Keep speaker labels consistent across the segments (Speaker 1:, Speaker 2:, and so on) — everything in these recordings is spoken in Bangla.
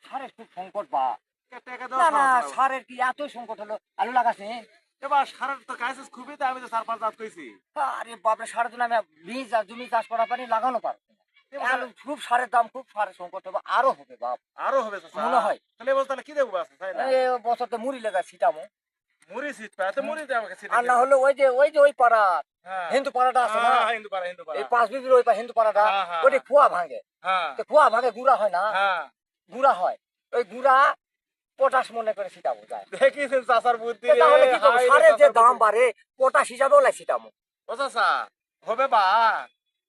Speaker 1: সারের খুব সংকট বা
Speaker 2: টাকা
Speaker 1: না না
Speaker 2: দেওয়া
Speaker 1: সারের কি এত সংকট হলো আলু লাগাছে
Speaker 2: এবার সারের তো কাজ খুবই তো আমি তো 4-5 দাঁত কইছি।
Speaker 1: আরে বাপরে সারের জন্য আমি বীজ আর জমি চাষ করা পারি লাগানো পারবো না। আলু খুব সারের দাম খুব সারের সংকট হবে আরো হবে বাপ
Speaker 2: আরো হবে চাচা
Speaker 1: মনে হয়
Speaker 2: তাহলে এবছর তাহলে কি দেবো আছে তাই না
Speaker 1: এই বছর তো মুড়ি লেগা ছিটামো
Speaker 2: মুড়ি সিট পায় তো মুড়ি দে আমাকে সিট
Speaker 1: আর না হলে ওই পাড়া
Speaker 2: হ্যাঁ
Speaker 1: হিন্দু পাড়াটা আছে না
Speaker 2: হিন্দু পাড়া
Speaker 1: এই পাঁচ বিবির ওই হিন্দু পাড়াটা
Speaker 2: হ্যাঁ, হ্যাঁ,
Speaker 1: ওইটা খোয়া ভাঙে
Speaker 2: হ্যাঁ
Speaker 1: তো খোয়া ভাঙে গুড়া হয় না
Speaker 2: হ্যাঁ
Speaker 1: গুড়া হয় ওই গুড়া পটাশ মনে করে ছিটাবো যায়
Speaker 2: দেখিছেন চাচার বুদ্ধি রে
Speaker 1: তাহলে কি করবো
Speaker 2: হায় রে
Speaker 1: সারের যে
Speaker 2: চাচার
Speaker 1: দাম
Speaker 2: বুদ্ধি।
Speaker 1: বাড়ে পটাশ হিসাবে ওলাই ছিটামো
Speaker 2: ও চাচা হবে বা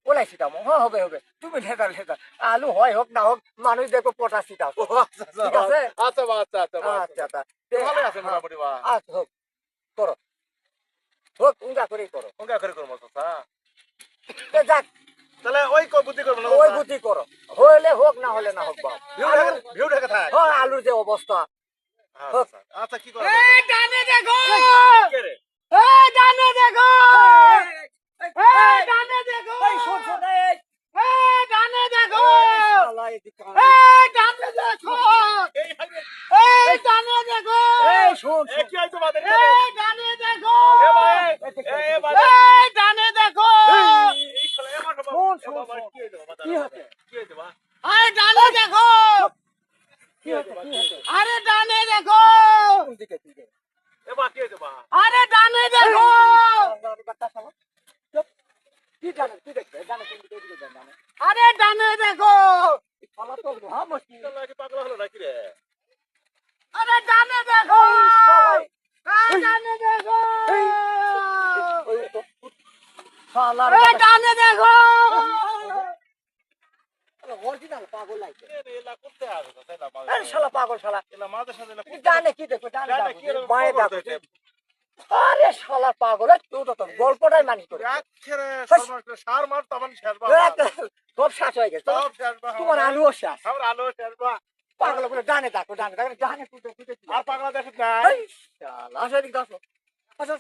Speaker 1: ওলাই ছিটামো হ্যাঁ হবে হবে তুমি লেখা লেখা আলু হয় হোক না হোক মানুষ দেখো পটাশ ছিটাও
Speaker 2: ও আচ্ছা
Speaker 1: ঠিক আছে?
Speaker 2: আচ্ছা বা আচ্ছা আচ্ছা বা
Speaker 1: আচ্ছা আচ্ছা
Speaker 2: ভালো আছে মোটামুটি বা
Speaker 1: আচ্ছা হোক করো হোক উঙ্গা করেই করো
Speaker 2: কোনটা করে করবো চাচা
Speaker 1: যাক
Speaker 2: তাহলে ওই কই বুদ্ধি করবো না
Speaker 1: ওই বুদ্ধি করো হলে হোক না হলে না হোক বাপ
Speaker 2: ভিউ ঢাকা থাক
Speaker 1: হ্যাঁ আলুর যে অবস্থা
Speaker 2: আচ্ছা আচ্ছা কি করবো
Speaker 1: ডানে দেখো
Speaker 2: কে রে
Speaker 1: ডানে দেখো ডানে দেখো শোন শোন ডানে দেখো ডানে দেখো
Speaker 2: এই হাইরে
Speaker 1: ডানে দেখো শোন
Speaker 2: এ কি হইতো বাদের
Speaker 1: ডানে দেখো
Speaker 2: এ ভাই এ বাদের
Speaker 1: ডানে দেখো
Speaker 2: এই শালা এ মার
Speaker 1: শোন, শোন,
Speaker 2: বাবা
Speaker 1: শোন।
Speaker 2: কি হইতো বাবা
Speaker 1: কি হচ্ছে?
Speaker 2: কি হইতো বা
Speaker 1: আরে ডানে দেখো
Speaker 2: কি হইতো বা
Speaker 1: আরে ডানে দেখো
Speaker 2: এ বা কি হইতো বা
Speaker 1: আরে ডানে দেখো আরে ডানে দেখো
Speaker 2: শালা কি পাগল হলো নাকি রে
Speaker 1: আরে ডানে দেখো ডানে দেখো ডানে দেখো পাগল লাগছে
Speaker 2: এ রে এলা করতে আসো তাই না
Speaker 1: আরে শালা পাগল শালা
Speaker 2: এলা মাদের সাথে এলা
Speaker 1: ডানে কি দেখো ডানে
Speaker 2: ডানে
Speaker 1: দেখো
Speaker 2: কি এরকম
Speaker 1: বাঁয়ে
Speaker 2: খবর
Speaker 1: দেখো
Speaker 2: দিতে?
Speaker 1: আরে শালা পাগল তুই তো গল্পটাই মানি করে
Speaker 2: আখেরে সর্বনাশ সার মার তখন শেষ বা
Speaker 1: সব শেষ হয়ে গেছে
Speaker 2: সব শেষ বা
Speaker 1: তোমার আলুও শেষ
Speaker 2: আমার আলো শেষ বা
Speaker 1: পাগল করে ডানে দেখো ডানে দেখো ডানে
Speaker 2: আর পাগলা দেখত নাই
Speaker 1: শালা আসো এদিকে আসো আসো